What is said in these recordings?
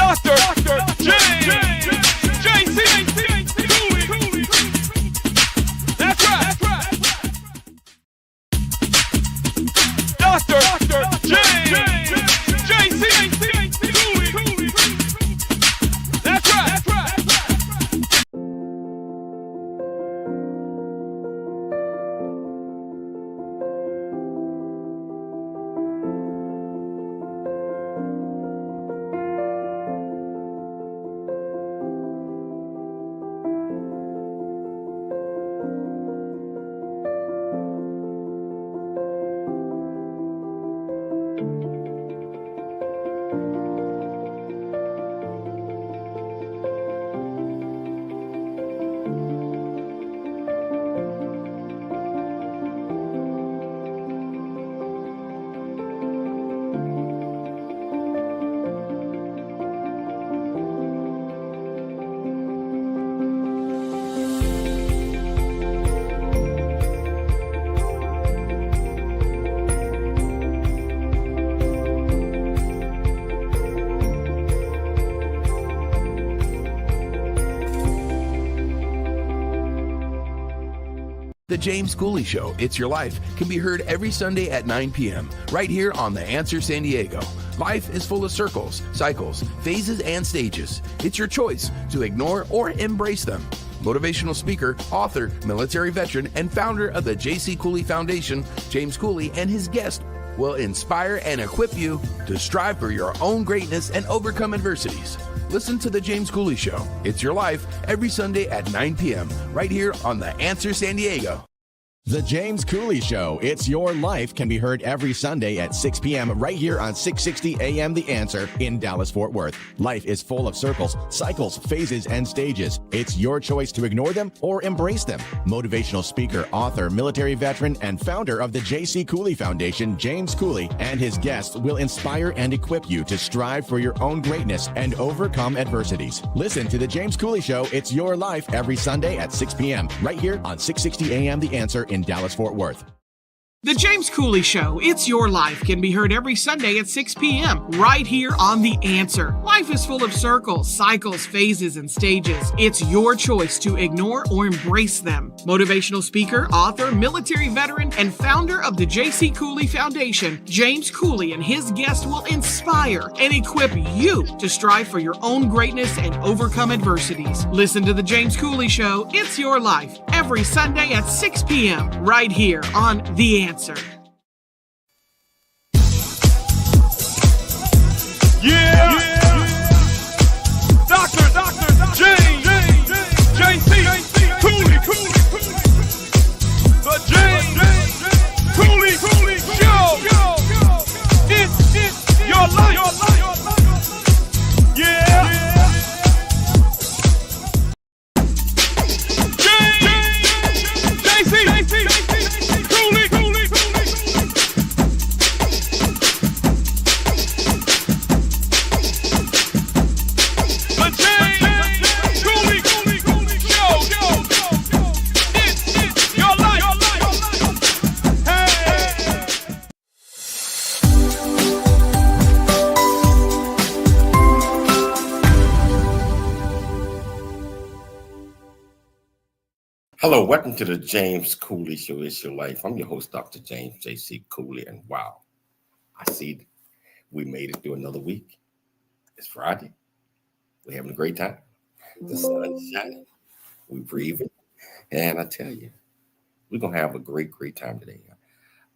Dr. James J.C. Cooley. That's right. Dr. James J.C. Cooley. That's right. The James Cooley Show, It's Your Life, can be heard every Sunday at 9 p.m. right here on The Answer San Diego. Life is full of circles, cycles, phases, and stages. It's your choice to ignore or embrace them. Motivational speaker, author, military veteran, and founder of the J.C. Cooley Foundation, James Cooley, and his guest will inspire and equip you to strive for your own greatness and overcome adversities. Listen to The James Cooley Show, It's Your Life, every Sunday at 9 p.m. right here on The Answer San Diego. The James Cooley Show, It's Your Life, can be heard every Sunday at 6 p.m. right here on 660 AM The Answer in Dallas-Fort Worth. Life is full of circles, cycles, phases, and stages. It's your choice to ignore them or embrace them. Motivational speaker, author, military veteran, and founder of the J.C. Cooley Foundation, James Cooley, and his guests will inspire and equip you to strive for your own greatness and overcome adversities. Listen to The James Cooley Show, It's Your Life, every Sunday at 6 p.m. right here on 660 AM The Answer in Dallas-Fort Worth. The James Cooley Show, It's Your Life, can be heard every Sunday at 6 p.m. right here on The Answer. Life is full of circles, cycles, phases, and stages. It's your choice to ignore or embrace them. Motivational speaker, author, military veteran, and founder of the J.C. Cooley Foundation, James Cooley and his guests will inspire and equip you to strive for your own greatness and overcome adversities. Listen to The James Cooley Show, It's Your Life, every Sunday at 6 p.m. right here on The Answer. Yeah. Dr. James J.C. Cooley. The James Cooley Show. It's your life. Yeah. James J.C. Cooley. Hello, welcome to the James Cooley Show, It's Your Life. I'm your host, Dr. James J.C. Cooley, and wow, I see we made it through another week. It's Friday. We're having a great time. The sun is shining. We're breathing. And I tell you, we're going to have a great time today.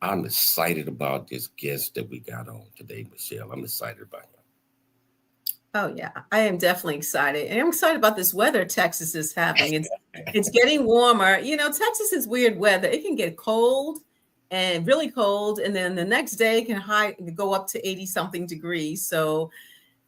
I'm excited about this guest that we got on today, Michelle. I'm excited about him. Oh, yeah, I am definitely excited. And I'm excited about this weather Texas is having. It's getting warmer. You know, Texas is weird weather. It can get cold and really cold. And then the next day it can go up to 80 something degrees. So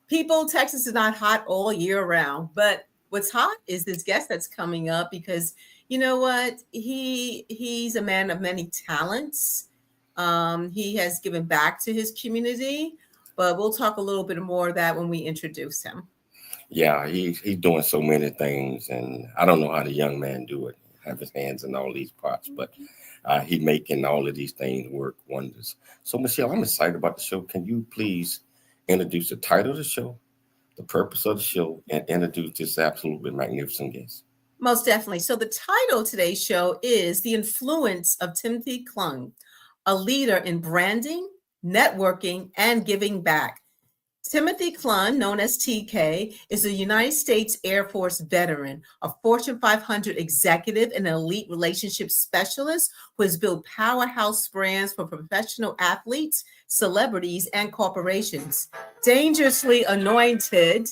people, Texas is not hot all year round. But what's hot is this guest that's coming up because, you know what? He's a man of many talents. He has given back to his community. But we'll talk a little bit more of that when we introduce him. Yeah, he's doing so many things, and I don't know how the young man do it, have his hands in all these pots, but he's making all of these things work wonders. So, Michelle, I'm excited about the show. Can you please introduce the title of the show the purpose of the show and introduce this absolutely magnificent guest? Most definitely. So the title of today's show is The Influence of Timothy Klund, a leader in branding, networking, and giving back. Timothy Klund, known as TK, is a United States Air Force veteran, a Fortune 500 executive, and an elite relationship specialist who has built powerhouse brands for professional athletes, celebrities, and corporations. Dangerously anointed.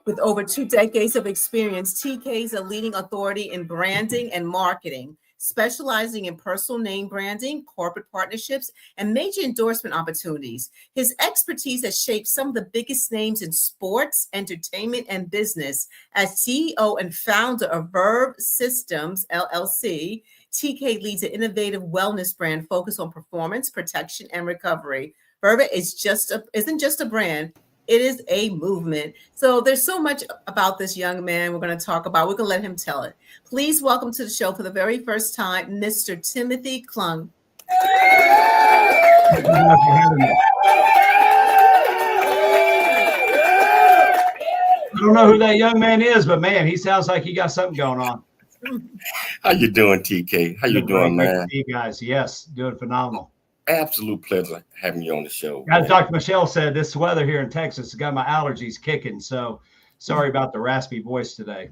With over 2 decades of experience, TK is a leading authority in branding and marketing, specializing in personal name branding, corporate partnerships, and major endorsement opportunities. His expertise has shaped some of the biggest names in sports, entertainment, and business. As CEO and founder of Verve Systems, LLC, TK leads an innovative wellness brand focused on performance, protection, and recovery. Verve isn't just a brand. It is a movement. So there's so much about this young man we're going to talk about. We're going to let him tell it. Please welcome to the show for the very first time, Mr. Timothy Klund. Thank you for having me. I don't know who that young man is, but man, he sounds like he got something going on. How you doing, TK? How you doing, Great man? to see you guys. Yes, doing phenomenal. Absolute pleasure having you on the show. As Dr. Michelle said, this weather here in Texas has got my allergies kicking. So sorry about the raspy voice today.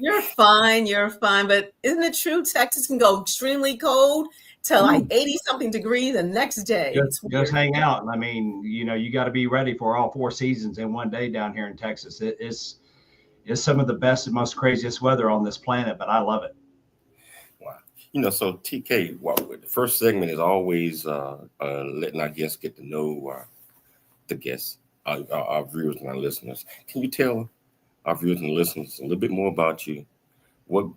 You're fine. But isn't it true? Texas can go extremely cold to like 80-something degrees the next day. Just hang out. I mean, you got to be ready for all 4 seasons in one day down here in Texas. It's some of the best and most craziest weather on this planet, but I love it. So TK, the first segment is always letting our guests get to know the guests, our viewers and our listeners. Can you tell our viewers and listeners a little bit more about you, where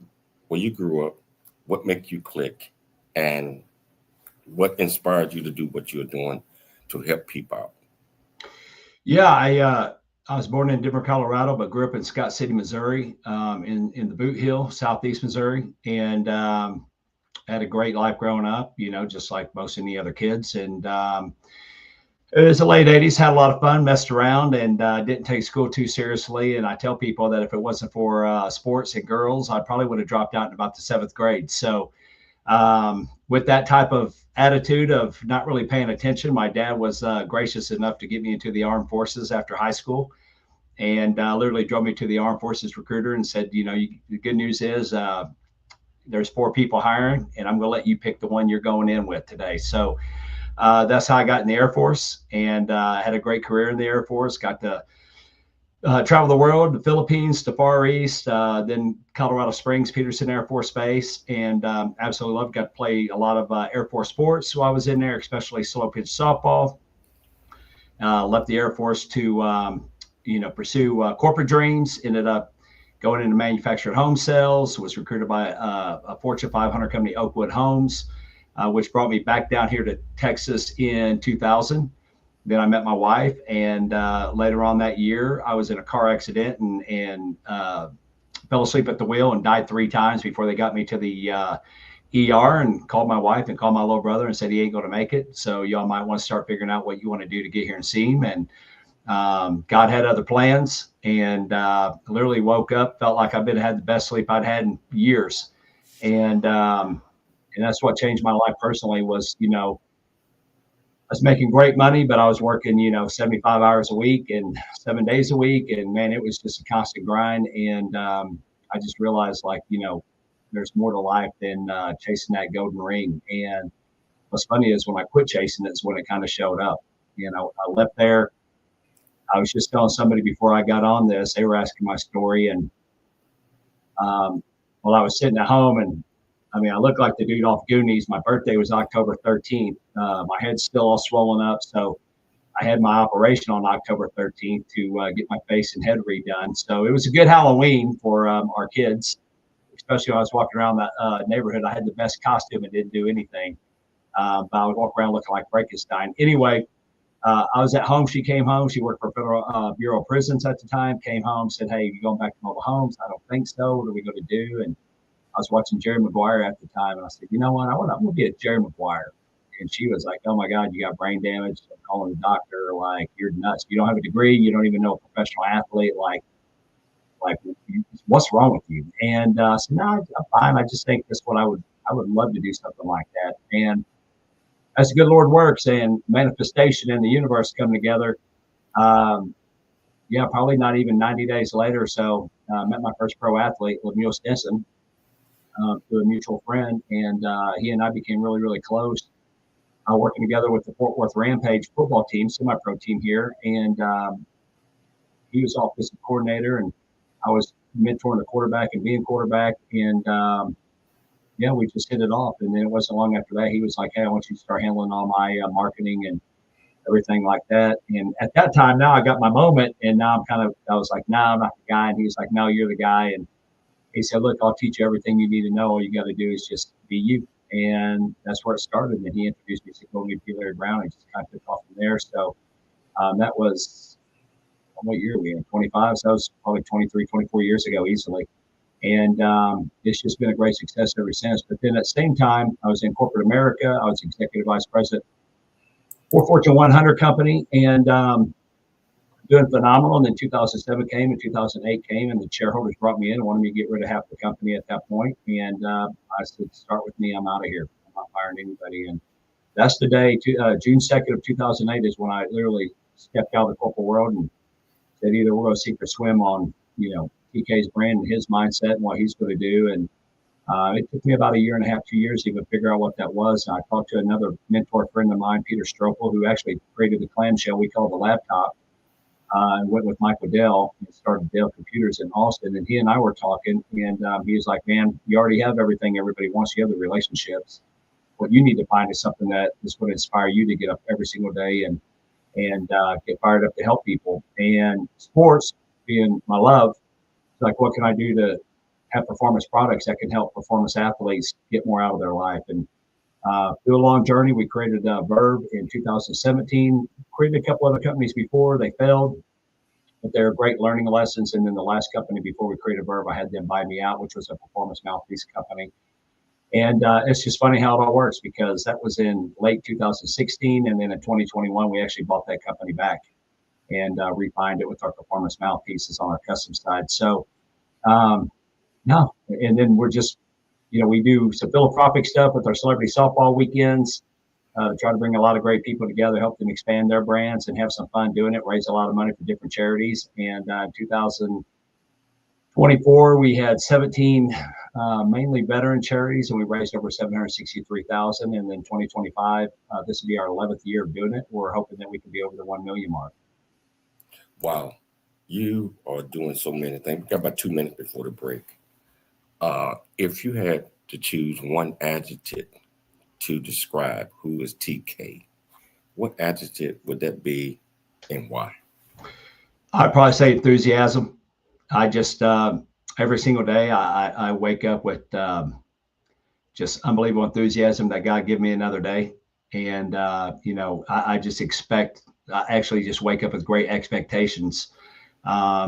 you grew up, what made you click, and what inspired you to do what you're doing to help people out? Yeah, I was born in Denver, Colorado, but grew up in Scott City, Missouri, in the Boot Hill, Southeast Missouri, and had a great life growing up, just like most any other kids. And it was the late 80s, had a lot of fun, messed around, and didn't take school too seriously. And I tell people that if it wasn't for sports and girls, I probably would have dropped out in about the 7th grade. So with that type of attitude of not really paying attention, my dad was gracious enough to get me into the armed forces after high school, and literally drove me to the armed forces recruiter and said, the good news is there's 4 people hiring, and I'm going to let you pick the one you're going in with today. So that's how I got in the Air Force, and had a great career in the Air Force. Got to travel the world, the Philippines, the Far East, then Colorado Springs, Peterson Air Force Base, and absolutely loved. Got to play a lot of Air Force sports while I was in there, especially slow pitch softball. Left the Air Force to pursue corporate dreams. Ended up going into manufactured home sales, was recruited by a Fortune 500 company, Oakwood Homes, which brought me back down here to Texas in 2000. Then I met my wife, and later on that year, I was in a car accident and fell asleep at the wheel and died 3 times before they got me to the ER, and called my wife and called my little brother and said he ain't going to make it. So y'all might want to start figuring out what you want to do to get here and see him. And God had other plans, and literally woke up, felt like had the best sleep I'd had in years. And that's what changed my life personally was, I was making great money, but I was working, 75 hours a week and 7 days a week. And man, it was just a constant grind. And I just realized there's more to life than chasing that golden ring. And what's funny is when I quit chasing it is when it kind of showed up. I left there. I was just telling somebody before I got on this, they were asking my story, and I was sitting at home, and I looked like the dude off Goonies. My birthday was October 13th. My head's still all swollen up, so I had my operation on October 13th to get my face and head redone. So it was a good Halloween for our kids, especially when I was walking around that neighborhood. I had the best costume and didn't do anything, but I would walk around looking like Frankenstein. Anyway, I was at home. She came home. She worked for Federal Bureau of Prisons at the time. Came home, said, "Hey, you going back to mobile homes?" I don't think so. What are we going to do? And I was watching Jerry Maguire at the time, and I said, "You know what? I'm going to be a Jerry Maguire." And she was like, oh my God, you got brain damage. I'm calling the doctor, like, you're nuts. You don't have a degree. You don't even know a professional athlete. Like, what's wrong with you? And so no, I'm fine. I just think that's what I would love to do something like that. And as the good Lord works and manifestation in the universe come together, probably not even 90 days later or so, met my first pro athlete, Lemuel Stinson, through a mutual friend. And he and I became really, really close, working together with the Fort Worth Rampage football team, semi-pro team here. And he was offensive coordinator, and I was mentoring the quarterback and being quarterback. And we just hit it off. And then it wasn't long after that, he was like, hey, I want you to start handling all my marketing and everything like that. And at that time, now I got my moment. And now I was like, no, I'm not the guy. And he was like, no, you're the guy. And he said, look, I'll teach you everything you need to know. All you got to do is just be you. And that's where it started. And he introduced me to Timothy Larry Brown, and just kind of took off from there. So that was, what year are we in? 25. So that was probably 23, 24 years ago, easily. And it's just been a great success ever since. But then at the same time, I was in corporate America. I was executive vice president for Fortune 100 company, and doing phenomenal. And then 2007 came and 2008 came, and the shareholders brought me in and wanted me to get rid of half the company at that point. And I said, start with me. I'm out of here. I'm not firing anybody. And that's the day, June 2nd of 2008 is when I literally stepped out of the corporate world and said, either we're going to sink or swim on, TK's brand and his mindset and what he's going to do. And it took me about a year and a half, 2 years to even figure out what that was. And I talked to another mentor friend of mine, Peter Stropel, who actually created the clamshell we call the laptop. And went with Michael Dell and started Dell Computers in Austin. And he and I were talking, and he was like, man, you already have everything everybody wants. You have the relationships. What you need to find is something that is going to inspire you to get up every single day and get fired up to help people. And sports being my love, like, what can I do to have performance products that can help performance athletes get more out of their life? And through a long journey, we created Verve in 2017, created a couple other companies before. They failed, but they were great learning lessons. And then the last company before we created Verve, I had them buy me out, which was a performance mouthpiece company. And it's just funny how it all works, because that was in late 2016. And then in 2021, we actually bought that company back and refined it with our performance mouthpieces on our custom side. So, no, and then we're just, we do some philanthropic stuff with our celebrity softball weekends, try to bring a lot of great people together, help them expand their brands and have some fun doing it, raise a lot of money for different charities. And in 2024, we had 17 mainly veteran charities, and we raised over $763,000. And then 2025, this will be our 11th year of doing it. We're hoping that we can be over the 1 million mark. Wow. You are doing so many things. We got about 2 minutes before the break. If you had to choose one adjective to describe who is TK, what adjective would that be and why? I'd probably say enthusiasm. I just, every single day, I wake up with just unbelievable enthusiasm that God give me another day. And, I just I actually just wake up with great expectations.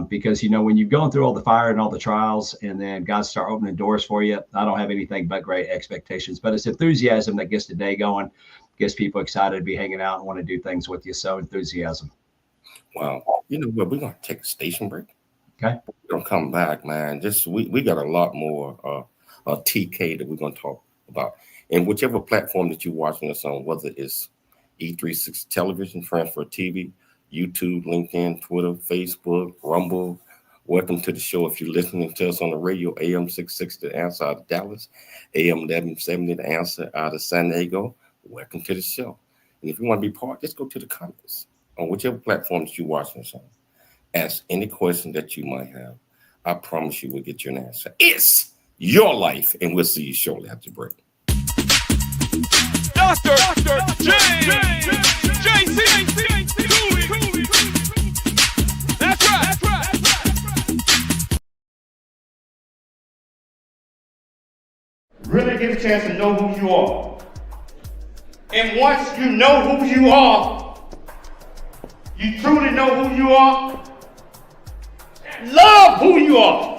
Because, when you're going through all the fire and all the trials, and then God start opening doors for you, I don't have anything but great expectations. But it's enthusiasm that gets the day going, gets people excited to be hanging out and want to do things with you. So enthusiasm. Wow. You know what? We're going to take a station break. Okay. We're going to come back, man. We got a lot more TK that we're going to talk about. And whichever platform that you're watching us on, whether it's E360 Television, Transfer TV, YouTube, LinkedIn, Twitter, Facebook, Rumble. Welcome to the show. If you're listening to us on the radio, AM 660, The Answer out of Dallas, AM 1170, The Answer out of San Diego, welcome to the show. And if you want to be part, just go to the comments on whichever platform that you're watching us on. Ask any question that you might have. I promise you we'll get you an answer. It's your life, and we'll see you shortly after the break. Dr. J.C. That's right. Really get a chance to know who you are. And once you know who you are, you truly know who you are, love who you are.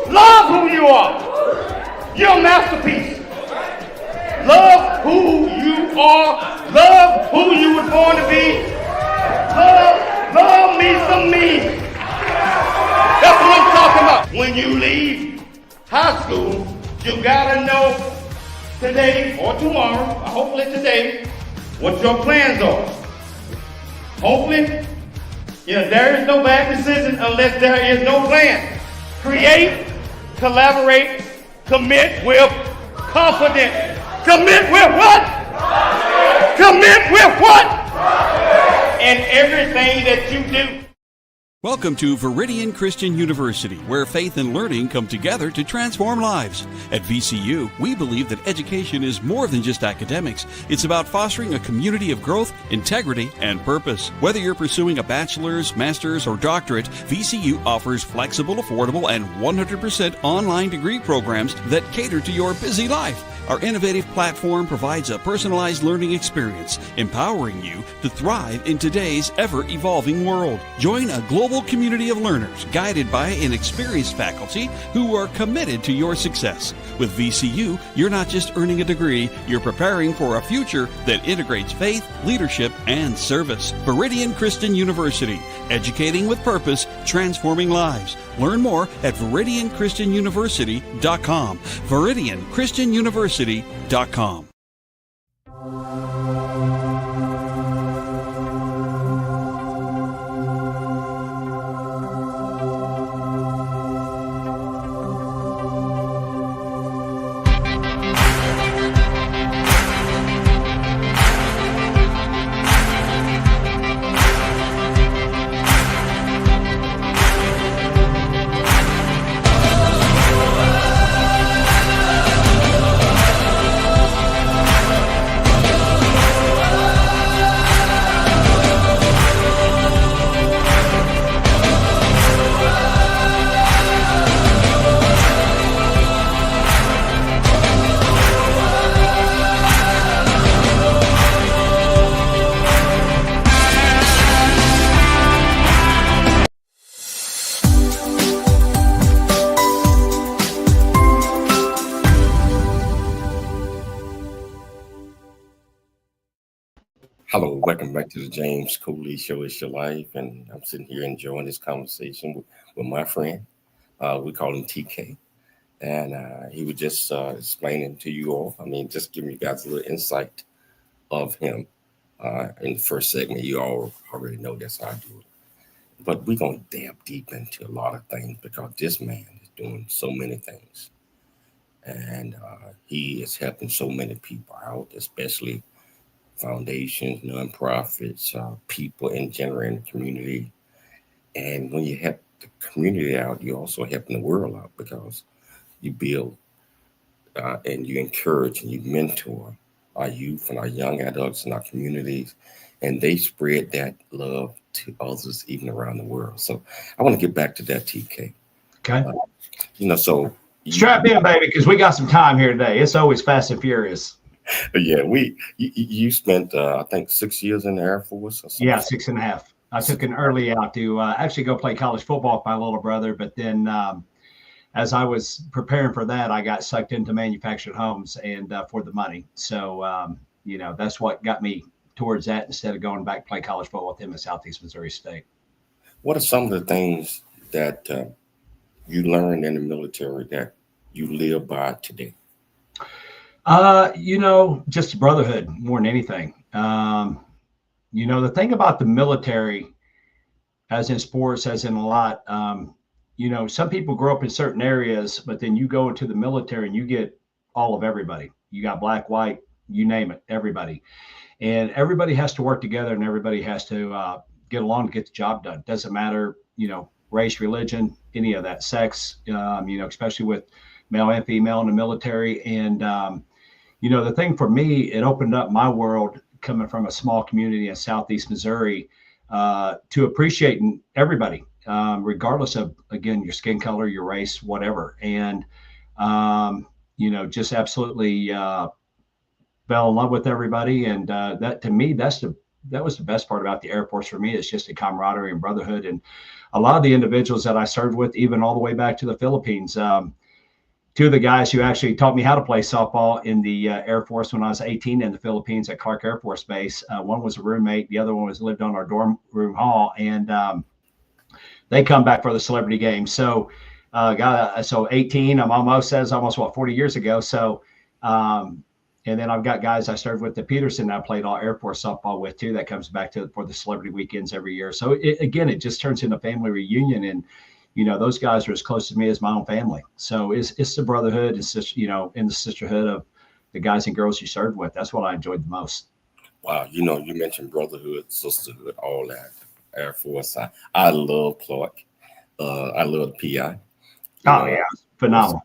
Love who you are. You're a masterpiece. Love who you are. Love who you were born to be. Love me some me. That's what I'm talking about. When you leave high school, you gotta know today or tomorrow, or hopefully today, what your plans are. Hopefully, there is no bad decision unless there is no plan. Create, collaborate, commit with confidence. Commit with what? Commit with what? In everything that you do. Welcome to Viridian Christian University, where faith and learning come together to transform lives. At VCU, we believe that education is more than just academics. It's about fostering a community of growth, integrity, and purpose. Whether you're pursuing a bachelor's, master's, or doctorate, VCU offers flexible, affordable, and 100% online degree programs that cater to your busy life. Our innovative platform provides a personalized learning experience, empowering you to thrive in today's ever-evolving world. Join a global community of learners guided by an experienced faculty who are committed to your success. With VCU, you're not just earning a degree, you're preparing for a future that integrates faith, leadership, and service. Viridian Christian University, educating with purpose, transforming lives. Learn more at ViridianChristianUniversity.com. ViridianChristianUniversity.com. Hello, welcome back to the James Cooley Show. It's Your Life, and I'm sitting here enjoying this conversation with my friend. We call him TK, and he was just explaining to you all. Just giving you guys a little insight of him. In the first segment, you all already know that's how I do it. But we're going to dab deep into a lot of things because this man is doing so many things, and he is helping so many people out, especially foundations, nonprofits, people in general in the community. And when you help the community out, you're also helping the world out because you build and you encourage and you mentor our youth and our young adults in our communities, and they spread that love to others even around the world. So I want to get back to that, TK. Okay. So strap in, baby, because we got some time here today. It's always fast and furious. Yeah, you spent I think 6 years in the Air Force or something. Yeah, 6.5. I took an early out to actually go play college football with my little brother, but then as I was preparing for that, I got sucked into manufactured homes and for the money. So that's what got me towards that instead of going back to play college football with him at Southeast Missouri State. What are some of the things that you learned in the military that you live by today? Just brotherhood more than anything. The thing about the military, as in sports, as in a lot, some people grow up in certain areas, but then you go into the military and you get all of everybody. You got black, white, you name it, everybody. And everybody has to work together and everybody has to get along to get the job done. Doesn't matter, race, religion, any of that, sex, especially with male and female in the military. And, the thing for me, it opened up my world coming from a small community in Southeast Missouri to appreciating everybody, regardless of, again, your skin color, your race, whatever. And, just absolutely fell in love with everybody. And that, to me, that was the best part about the Air Force for me. It's just the camaraderie and brotherhood. And a lot of the individuals that I served with, even all the way back to the Philippines, two of the guys who actually taught me how to play softball in the Air Force when I was 18 in the Philippines at Clark Air Force Base. One was a roommate. The other one lived on our dorm room hall. And they come back for the celebrity game. So, so 18, that's almost 40 years ago. So, and then I've got guys I started with the Peterson I played all Air Force softball with too. That comes back for the celebrity weekends every year. So it just turns into a family reunion. And, those guys are as close to me as my own family. So it's the brotherhood. It's just, in the sisterhood of the guys and girls you served with. That's what I enjoyed the most. Wow. You mentioned brotherhood, sisterhood, all that. Air Force. I love Clark. I love the PI. Yeah. Phenomenal.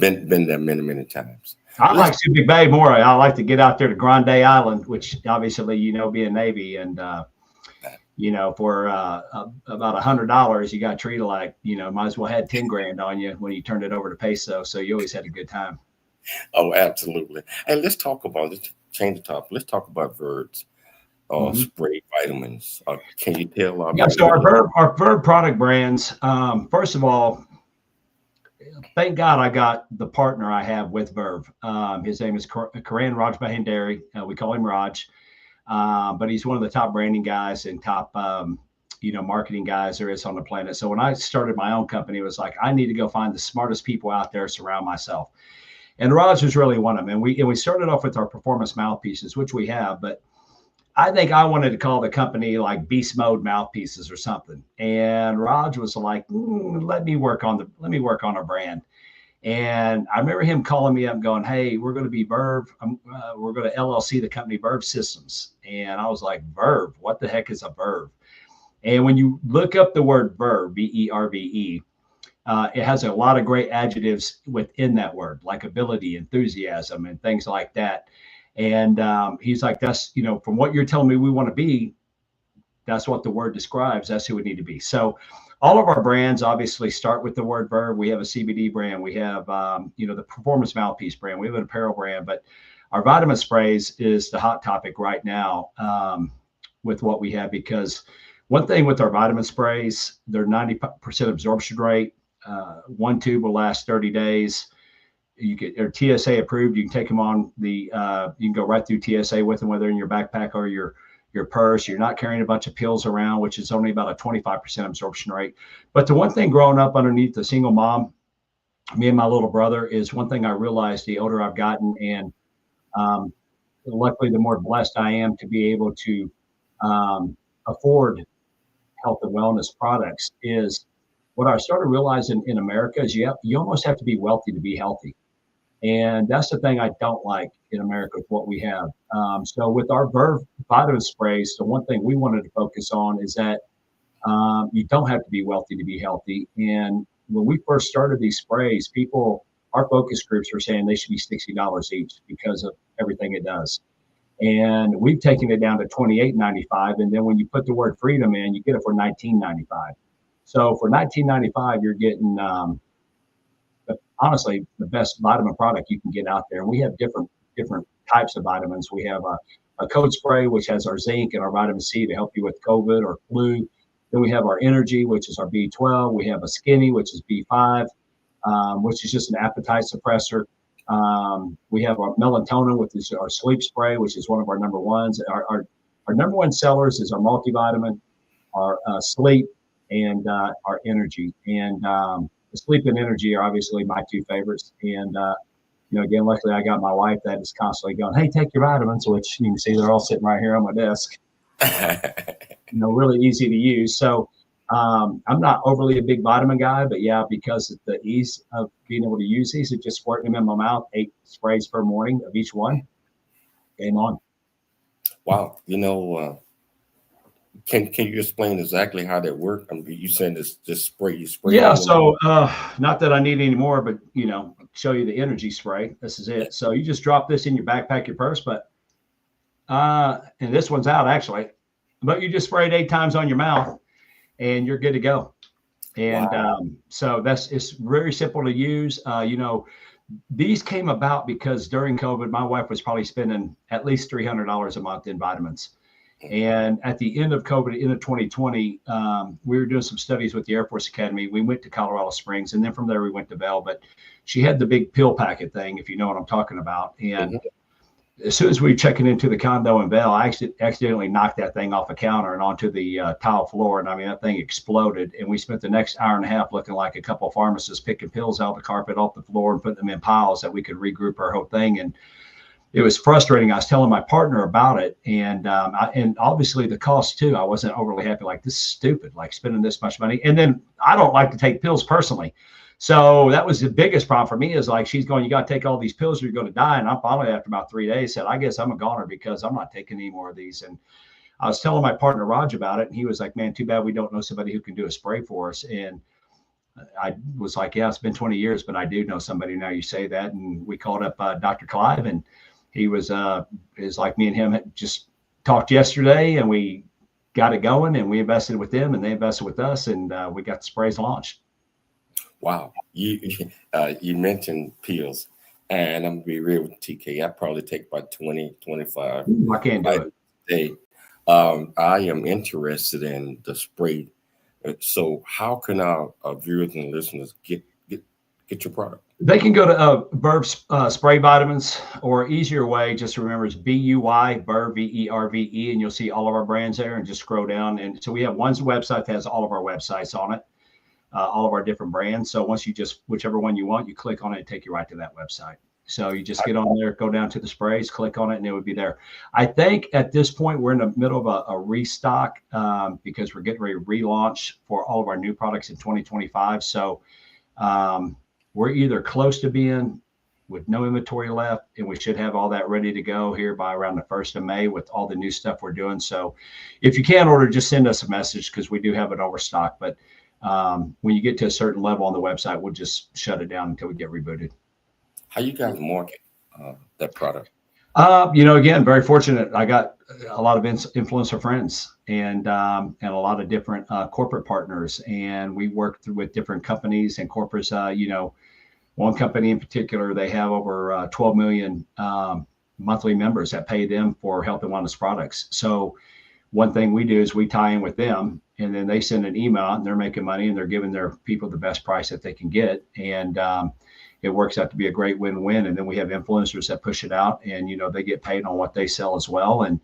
Been there many, many times. I like Subic Bay more. I like to get out there to Grande Island, which obviously, being Navy and, for about $100, you got treated like, might as well had 10 grand on you when you turned it over to peso. So you always had a good time. Oh, absolutely. And let's talk about this. Change the topic. Let's talk about Verve's spray vitamins. Can you tell? So our Verve product brands. First of all, thank God I got the partner I have with Verve. His name is Karan Rajbahandari. We call him Raj. But he's one of the top branding guys and top, marketing guys there is on the planet. So when I started my own company, it was like, I need to go find the smartest people out there, surround myself. And Raj was really one of them. And we started off with our performance mouthpieces, which we have, but I think I wanted to call the company like Beast Mode Mouthpieces or something. And Raj was like, let me work on our brand. And I remember him calling me up and going, hey, we're going to be Verve. We're going to LLC the company Verve Systems. And I was like, Verve, what the heck is a Verve? And when you look up the word Verve, VERVE, it has a lot of great adjectives within that word, like ability, enthusiasm, and things like that. And he's like, that's, from what you're telling me we want to be, that's what the word describes. That's who we need to be. So all of our brands obviously start with the word Verve. We have a CBD brand. We have, the performance mouthpiece brand. We have an apparel brand, but our vitamin sprays is the hot topic right now with what we have, because one thing with our vitamin sprays, they're 90% absorption rate. One tube will last 30 days. They're TSA approved. You can take them on you can go right through TSA with them, whether in your backpack or your purse. You're not carrying a bunch of pills around, which is only about a 25% absorption rate. But the one thing growing up underneath the single mom, me and my little brother, is one thing I realized the older I've gotten, and luckily the more blessed I am to be able to afford health and wellness products, is what I started realizing in America is you almost have to be wealthy to be healthy. And that's the thing I don't like in America with what we have. So with our Verve vitamin sprays, the one thing we wanted to focus on is that you don't have to be wealthy to be healthy. And when we first started these sprays, our focus groups were saying they should be $60 each because of everything it does. And we've taken it down to $28.95. And then when you put the word freedom in, you get it for $19.95. So for $19.95, you're getting, honestly, the best vitamin product you can get out there. And we have different types of vitamins. We have a cold spray, which has our zinc and our vitamin C to help you with COVID or flu. Then we have our energy, which is our B12. We have a skinny, which is B5, which is just an appetite suppressor. We have our melatonin, which is our sleep spray, which is one of our number ones. Our number one sellers is our multivitamin, our sleep, and our energy. And the sleep and energy are obviously my two favorites. And, again, luckily I got my wife that is constantly going, hey, take your vitamins, which you can see they're all sitting right here on my desk. Really easy to use. So I'm not overly a big vitamin guy, but yeah, because of the ease of being able to use these, it just squirting them in my mouth, 8 sprays per morning of each one. Game on. Wow. Can you explain exactly how that works? I mean, you saying this spray, you spray? Yeah. So not that I need any more, but show you the energy spray. This is it. So you just drop this in your backpack, your purse, but and this one's out actually, but you just spray it 8 times on your mouth and you're good to go. And wow. So it's very simple to use. These came about because during COVID, my wife was probably spending at least $300 a month in vitamins. And at the end of COVID, end of 2020, we were doing some studies with the Air Force Academy. We went to Colorado Springs, and then from there we went to Bell. But she had the big pill packet thing, if you know what I'm talking about. And as soon as we were checking into the condo in Bell, I accidentally knocked that thing off a counter and onto the tile floor. And I mean, that thing exploded. And we spent the next hour and a half looking like a couple of pharmacists picking pills out of the carpet, off the floor, and putting them in piles that we could regroup our whole thing. And it was frustrating. I was telling my partner about it, and obviously the cost too. I wasn't overly happy. Like, this is stupid, like spending this much money. And then I don't like to take pills personally. So that was the biggest problem for me, is like, she's going, you got to take all these pills or you're going to die. And I finally, after about 3 days, said, I guess I'm a goner because I'm not taking any more of these. And I was telling my partner Raj about it, and he was like, man, too bad we don't know somebody who can do a spray for us. And I was like, yeah, it's been 20 years, but I do know somebody now you say that. And we called up Dr. Clive, and he was like, me and him had just talked yesterday, and we got it going, and we invested with them, and they invested with us, and we got the sprays launched. Wow. You mentioned pills, and I'm gonna be real with TK. I probably take about 20, 25. I can't do it. Day. I am interested in the spray. So how can our viewers and listeners get your product? They can go to Verve Spray Vitamins, or easier way, just remember, it's BUY, Verve, VERVE, and you'll see all of our brands there, and just scroll down. And so we have one website that has all of our websites on it, all of our different brands. So once you just, whichever one you want, you click on it and take you right to that website. So you just get on there, go down to the sprays, click on it, and it would be there. I think at this point, we're in the middle of a restock because we're getting ready to relaunch for all of our new products in 2025. So we're either close to being with no inventory left, and we should have all that ready to go here by around the 1st of May with all the new stuff we're doing. So if you can't order, just send us a message, because we do have it overstock. But when you get to a certain level on the website, we'll just shut it down until we get rebooted. How you guys market that product? Again, very fortunate. I got a lot of influencer friends and a lot of different corporate partners, and we work with different companies and corporates. One company in particular, they have over 12 million monthly members that pay them for health and wellness products. So one thing we do is we tie in with them, and then they send an email out, and they're making money, and they're giving their people the best price that they can get. And it works out to be a great win-win. And then we have influencers that push it out, and, they get paid on what they sell as well. And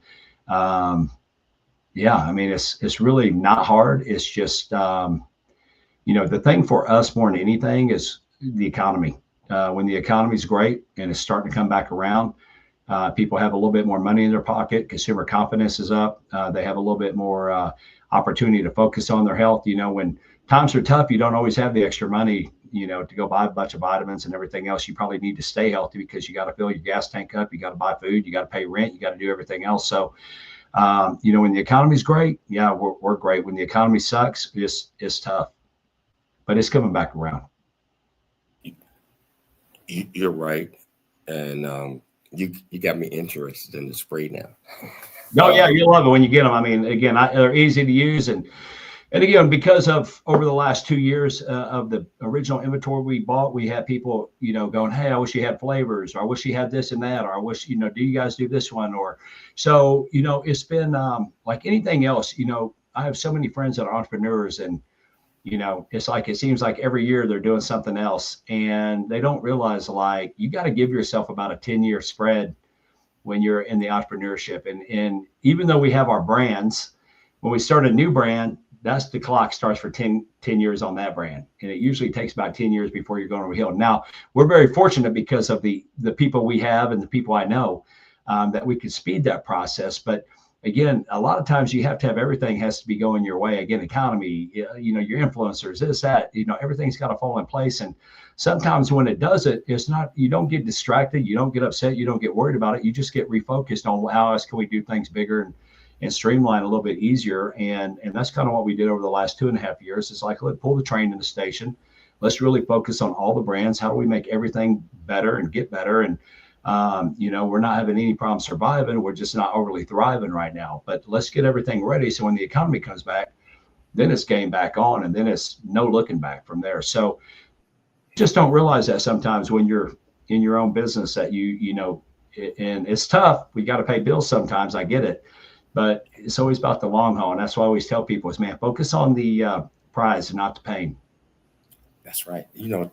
it's really not hard. It's just, the thing for us more than anything is the economy. When the economy's great and it's starting to come back around, people have a little bit more money in their pocket. Consumer confidence is up. They have a little bit more opportunity to focus on their health. When times are tough, you don't always have the extra money, to go buy a bunch of vitamins and everything else. You probably need to stay healthy, because you got to fill your gas tank up. You got to buy food. You got to pay rent. You got to do everything else. So, when the economy's great, yeah, we're great. When the economy sucks, it's tough, but it's coming back around. You're right. And you got me interested in the spray now. Oh yeah, you'll love it when you get them. I mean, again, they're easy to use, and again, because of over the last 2 years of the original inventory we bought, we had people, going, hey, I wish you had flavors, or I wish you had this and that, or I wish, do you guys do this one? Or so, it's been like anything else. I have so many friends that are entrepreneurs, and it's like, it seems like every year they're doing something else, and they don't realize, like, you got to give yourself about a 10-year spread when you're in the entrepreneurship. And even though we have our brands, when we start a new brand, that's the clock starts for 10 years on that brand. And it usually takes about 10 years before you're going over hill. Now, we're very fortunate because of the people we have and the people I know that we could speed that process. But again, a lot of times you have to have everything has to be going your way. Again, economy, your influencers, this, that, everything's got to fall in place. And sometimes when it does it, it's not, you don't get distracted. You don't get upset. You don't get worried about it. You just get refocused on how else can we do things bigger and streamline a little bit easier. And that's kind of what we did over the last 2.5 years. It's like, let's pull the train in the station. Let's really focus on all the brands. How do we make everything better and get better? And we're not having any problem surviving. We're just not overly thriving right now, but let's get everything ready. So when the economy comes back, then it's game back on, and then it's no looking back from there. So just don't realize that sometimes when you're in your own business that and it's tough. We got to pay bills sometimes. I get it, but it's always about the long haul. And that's why I always tell people is, man, focus on the prize and not the pain. That's right. You know,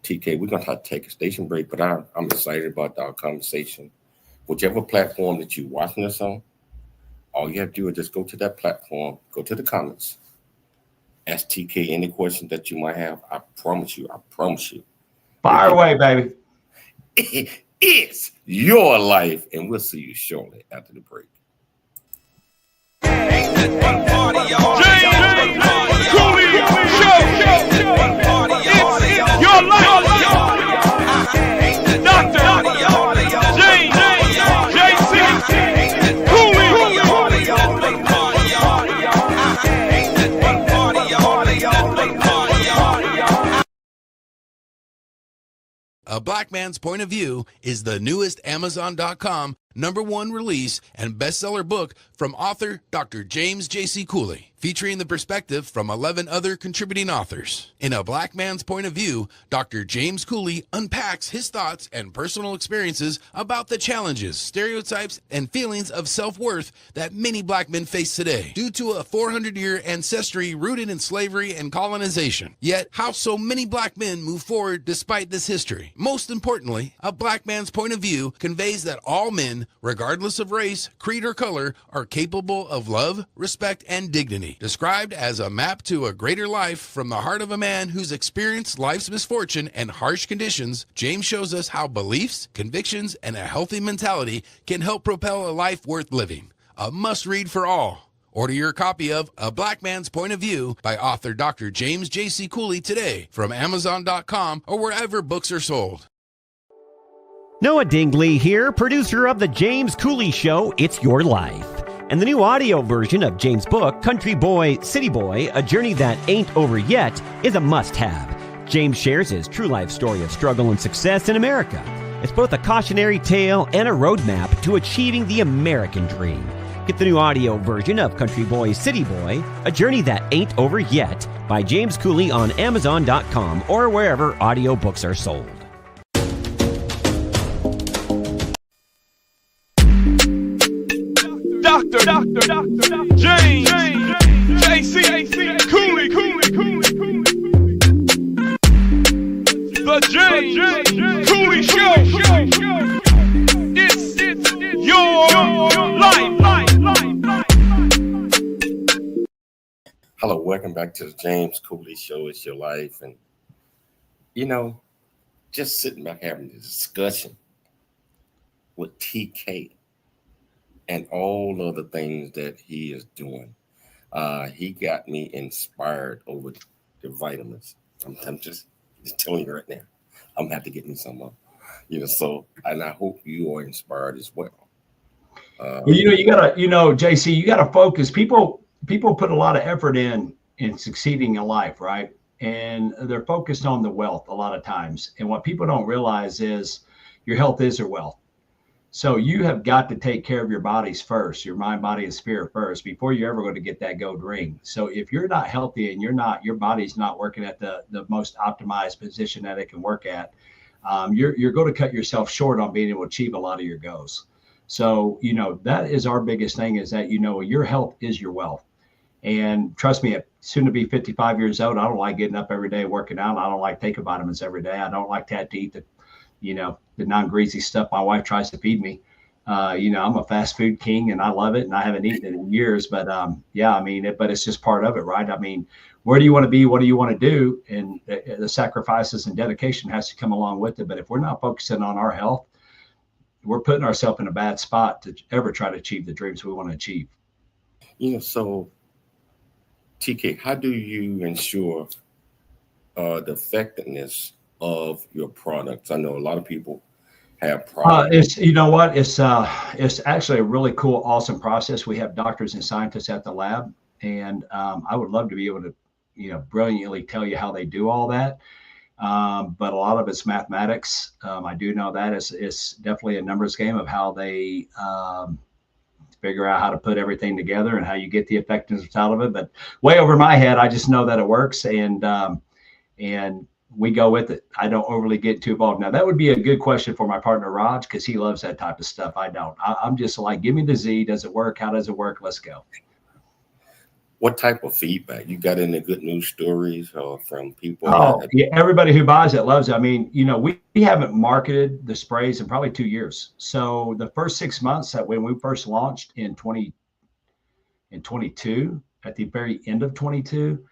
TK, we're going to have to take a station break, but I'm excited about our conversation. Whichever platform that you're watching us on, all you have to do is just go to that platform, go to the comments, ask TK any question that you might have. I promise you. Fire away, baby. It's your life, and we'll see you shortly after the break. Your life. Dr. James J.C. Cooley. A Black Man's Point of View is the newest Amazon.com #1 release and bestseller book from author Dr. James J.C. Cooley, featuring the perspective from 11 other contributing authors. In A Black Man's Point of View, Dr. James Cooley unpacks his thoughts and personal experiences about the challenges, stereotypes, and feelings of self-worth that many black men face today due to a 400-year ancestry rooted in slavery and colonization. Yet, how so many black men move forward despite this history. Most importantly, A Black Man's Point of View conveys that all men, regardless of race, creed, or color, are capable of love, respect, and dignity. Described as a map to a greater life from the heart of a man who's experienced life's misfortune and harsh conditions, James shows us how beliefs, convictions, and a healthy mentality can help propel a life worth living. A must-read for all. Order your copy of A Black Man's Point of View by author Dr. James J.C. Cooley today from Amazon.com or wherever books are sold. Noah Dingley here, producer of The James Cooley Show, It's Your Life. And the new audio version of James' book, Country Boy, City Boy, A Journey That Ain't Over Yet, is a must-have. James shares his true life story of struggle and success in America. It's both a cautionary tale and a roadmap to achieving the American dream. Get the new audio version of Country Boy, City Boy, A Journey That Ain't Over Yet by James Cooley on Amazon.com or wherever audiobooks are sold. Dr. James J.C. Cooley. The James Cooley Show. It's your life. Hello, welcome back to the James Cooley Show. It's your life. And, you know, just sitting back having a discussion with TK and all of the things that he is doing. He got me inspired over the vitamins. I'm just telling you right now. I'm gonna have to get me some of, so, and I hope you are inspired as well. Well, you gotta, JC, you gotta focus. People put a lot of effort in succeeding in life, right? And they're focused on the wealth a lot of times. And what people don't realize is your health is your wealth. So you have got to take care of your bodies first, your mind, body, and spirit first, before you're ever going to get that gold ring. So if you're not healthy and your body's not working at the most optimized position that it can work at, you're going to cut yourself short on being able to achieve a lot of your goals. So, that is our biggest thing, is that, your health is your wealth. And trust me, soon to be 55 years old, I don't like getting up every day working out. I don't like taking vitamins every day. I don't like to have to eat the non-greasy stuff my wife tries to feed me. I'm a fast food king and I love it, and I haven't eaten it in years, but but it's just part of it, right? I mean, where do you want to be? What do you want to do? And the sacrifices and dedication has to come along with it. But if we're not focusing on our health, we're putting ourselves in a bad spot to ever try to achieve the dreams we want to achieve. So TK, how do you ensure the effectiveness of your products? I know a lot of people have products. It's actually a really cool, awesome process. We have doctors and scientists at the lab, and I would love to be able to, brilliantly tell you how they do all that. But a lot of it's mathematics. I do know that it's definitely a numbers game of how they figure out how to put everything together and how you get the effectiveness out of it. But way over my head, I just know that it works. And we go with it. I don't overly get too involved. Now, that would be a good question for my partner, Raj, because he loves that type of stuff. I don't. I'm just like, give me the Z. Does it work? How does it work? Let's go. What type of feedback you got? Any good news stories from people? Oh, yeah, everybody who buys it loves it. I mean, we haven't marketed the sprays in probably 2 years. So the first 6 months that when we first launched in 2022, at the very end of 22,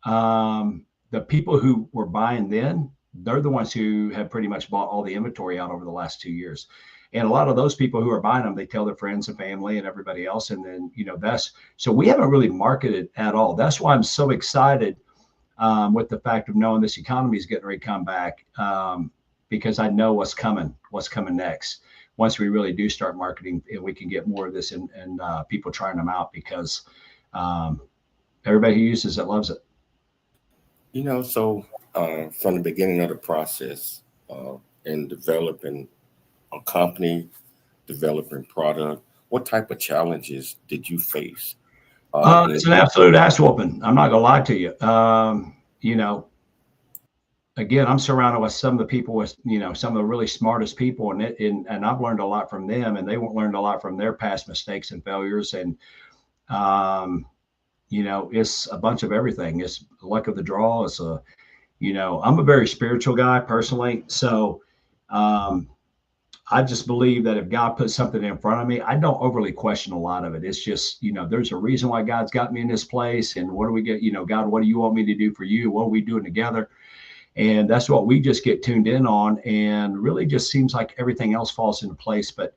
the people who were buying then, they're the ones who have pretty much bought all the inventory out over the last 2 years. And a lot of those people who are buying them, they tell their friends and family and everybody else. And then, so we haven't really marketed at all. That's why I'm so excited with the fact of knowing this economy is getting ready to come back, because I know what's coming next. Once we really do start marketing, and we can get more of this and people trying them out, because everybody who uses it loves it. So from the beginning of the process in developing a company, developing product, what type of challenges did you face? It's an absolute ass whooping. I'm not gonna lie to you. Again, I'm surrounded with some of the people with, some of the really smartest people, and I've learned a lot from them, and they learned a lot from their past mistakes and failures. And, it's a bunch of everything. It's luck of the draw. It's I'm a very spiritual guy personally. So, I just believe that if God puts something in front of me, I don't overly question a lot of it. It's just, there's a reason why God's got me in this place. And what do we get? God, what do you want me to do for you? What are we doing together? And that's what we just get tuned in on. And really just seems like everything else falls into place. But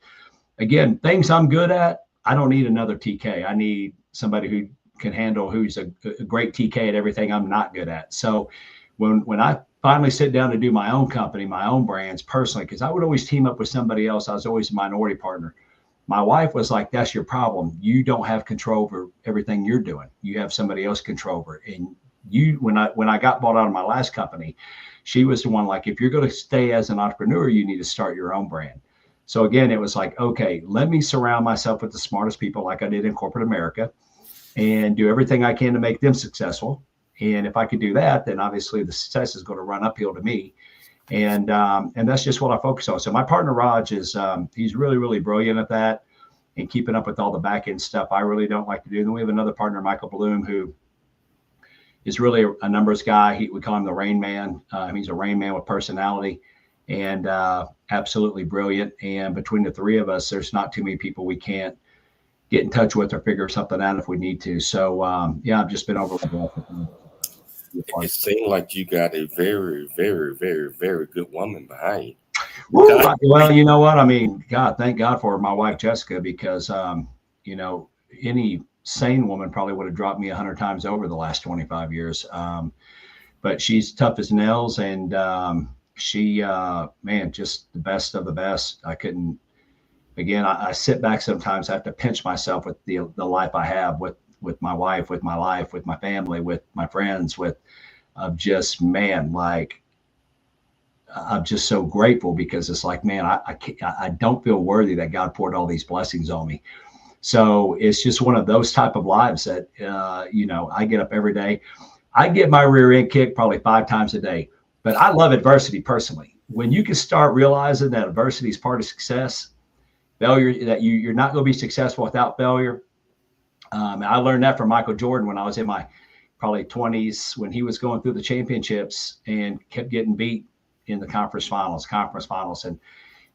again, things I'm good at, I don't need another TK. I need somebody who can handle, who's a great TK at everything I'm not good at. So when I finally sit down to do my own company, my own brands personally, because I would always team up with somebody else. I was always a minority partner. My wife was like, that's your problem. You don't have control over everything you're doing. You have somebody else control over it. And when I got bought out of my last company, she was the one like, if you're going to stay as an entrepreneur, you need to start your own brand. So again, it was like, okay, let me surround myself with the smartest people like I did in corporate America and do everything I can to make them successful. And if I could do that, then obviously the success is going to run uphill to me. And that's just what I focus on. So my partner, Raj, is he's really, really brilliant at that and keeping up with all the back end stuff. I really don't like to do. Then we have another partner, Michael Bloom, who is really a numbers guy. We call him the Rain Man. He's a Rain Man with personality and absolutely brilliant. And between the three of us, there's not too many people we can't get in touch with or figure something out if we need to. So I've just been overwhelmed. It seemed like you got a very, very, very, very good woman behind you. Well, you know what? I mean, God, thank God for my wife, Jessica, because, any sane woman probably would have dropped me 100 times over the last 25 years. But she's tough as nails, and she, just the best of the best. I sit back sometimes. I have to pinch myself with the life I have with my wife, with my life, with my family, with my friends, I'm just so grateful, because it's like, man, I don't feel worthy that God poured all these blessings on me. So it's just one of those type of lives that, I get up every day. I get my rear end kicked probably 5 times a day, but I love adversity personally. When you can start realizing that adversity is part of success, failure, that you're not going to be successful without failure. I learned that from Michael Jordan when I was in my probably 20s, when he was going through the championships and kept getting beat in the conference finals. And,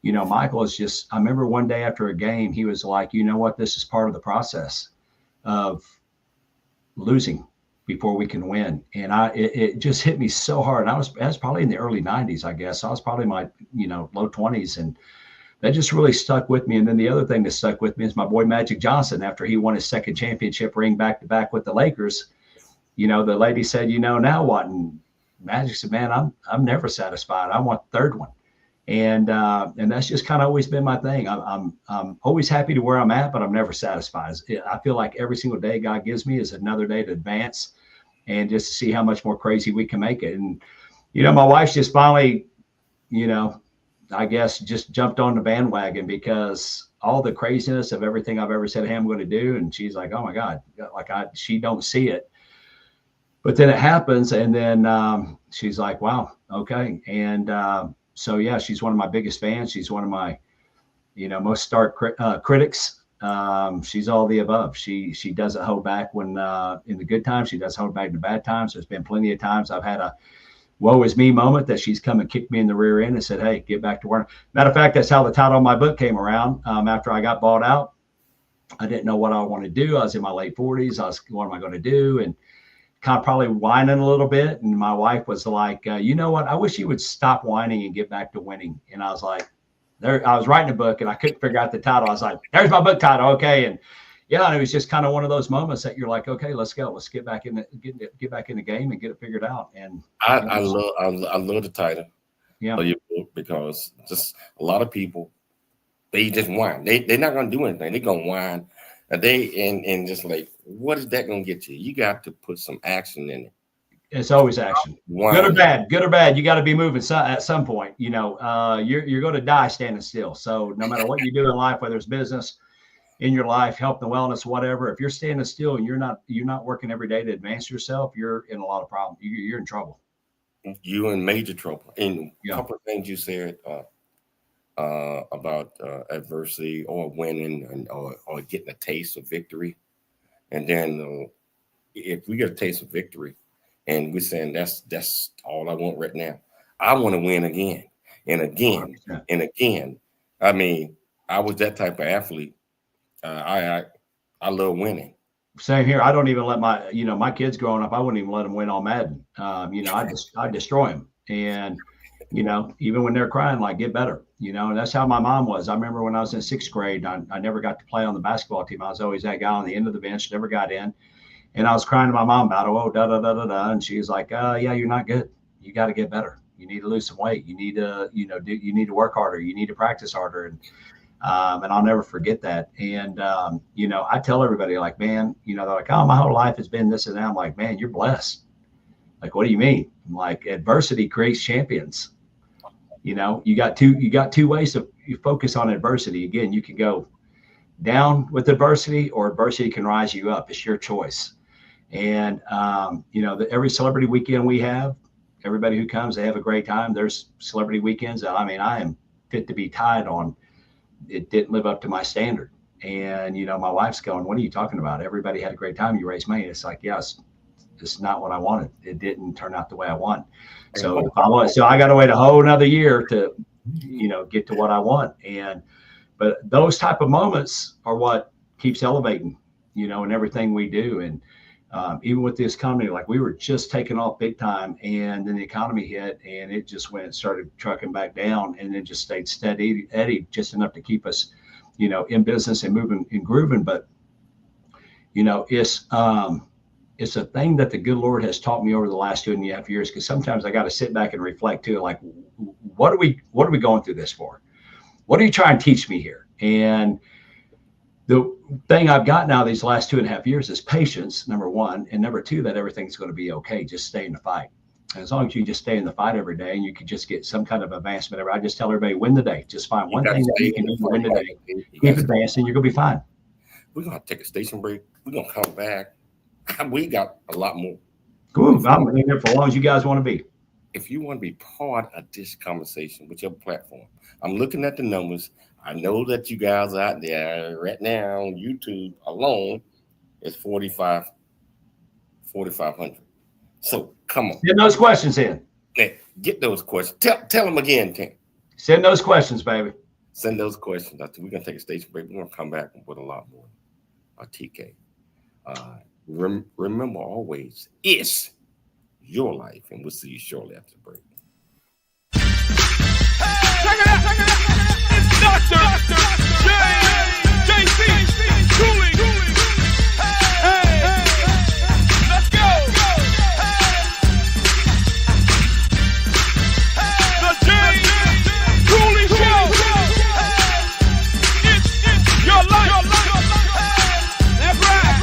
Michael is just, I remember one day after a game, he was like, you know what, this is part of the process of losing before we can win. And it just hit me so hard. And I was probably in the early 90s, I guess. I was probably in my, low 20s. And that just really stuck with me. And then the other thing that stuck with me is my boy Magic Johnson. After he won his second championship ring back to back with the Lakers, the lady said, now what? And Magic said, man, I'm never satisfied. I want the third one. And that's just kind of always been my thing. I'm always happy to where I'm at, but I'm never satisfied. I feel like every single day God gives me is another day to advance and just to see how much more crazy we can make it. And, my wife's just finally, I guess just jumped on the bandwagon, because all the craziness of everything I've ever said, hey, I'm going to do. And she's like, oh my God, she don't see it. But then it happens, and then she's like, wow, okay. And so, yeah, she's one of my biggest fans. She's one of my, most stark critics. She's all the above. She doesn't hold back when in the good times. She doesn't hold back in the bad times. There's been plenty of times I've had a woe is me moment that she's come and kicked me in the rear end and said, hey, get back to work. Matter of fact, that's how the title of my book came around. After I got bought out, I didn't know what I wanted to do. I was in my late 40s. What am I going to do? And kind of probably whining a little bit. And my wife was like, you know what? I wish you would stop whining and get back to winning. And I was like, I was writing a book and I couldn't figure out the title. I was like, there's my book title. Okay. And yeah, and it was just kind of one of those moments that you're like, okay, let's go. Let's get back in the game and get it figured out. And I love the title. Yeah. Of your book, because just a lot of people, they just whine. They're not going to do anything. They're going to whine. And just like, what is that going to get you? You got to put some action in it. It's always action. Good or bad. You got to be moving at some point. You're going to die standing still. So no matter what you do in life, whether it's business, in your life, health and wellness, whatever, if you're standing still and you're not working every day to advance yourself, you're in a lot of problems. You're in trouble. You're in major trouble. And a couple of things you said about adversity or winning or getting a taste of victory. And then if we get a taste of victory and we're saying that's all I want right now, I want to win again and again 100%. And again. I mean, I was that type of athlete. I love winning. Same here. I don't even let my kids growing up, I wouldn't even let them win on Madden. I destroy them. And, even when they're crying, like, get better, and that's how my mom was. I remember when I was in 6th grade, I never got to play on the basketball team. I was always that guy on the end of the bench, never got in. And I was crying to my mom about, and she was like, yeah, you're not good. You got to get better. You need to lose some weight. You need to, you need to work harder. You need to practice harder. And I'll never forget that. And, I tell everybody, like, man, they're like, oh, my whole life has been this and that. I'm like, man, you're blessed. Like, what do you mean? I'm like, adversity creates champions. You got two ways to focus on adversity. Again, you can go down with adversity, or adversity can rise you up. It's your choice. And, every celebrity weekend we have, everybody who comes, they have a great time. There's celebrity weekends that, I am fit to be tied on. It didn't live up to my standard. And, my wife's going, what are you talking about? Everybody had a great time. You raised money. It's like, yes, it's not what I wanted. It didn't turn out the way I want. So I got to wait a whole another year to, get to what I want. But those type of moments are what keeps elevating, in everything we do. And even with this economy, like, we were just taking off big time, and then the economy hit and it just started trucking back down, and then just stayed steady, Eddie, just enough to keep us, in business and moving and grooving. But, it's a thing that the good Lord has taught me over the last 2.5 years, because sometimes I got to sit back and reflect too, like, what are we going through this for? What are you trying to teach me here? And the thing I've got now these last 2.5 years is patience, number one, and number two, that everything's going to be okay. Just stay in the fight. And as long as you just stay in the fight every day, and you can just get some kind of advancement. I just tell everybody, win the day. Just find one thing that you can do to win the day. Keep advancing, you're going to be fine. We're going to take a station break. We're going to come back. We got a lot more. Cool. I'm in here for as long as you guys want to be. If you want to be part of this conversation with your platform, I'm looking at the numbers. I know that you guys out there right now on YouTube alone is 4,500. So come on. Get those questions in. Get those questions. Tell them again, Tim. Send those questions, baby. Send those questions. We're going to take a station break. We're going to come back with a lot more. TK. Remember always, it's your life, and we'll see you shortly after the break. Check it out. It's Dr. J.C. Cooley. Hey, let's go. The James Cooley Show. It's your life. That's right.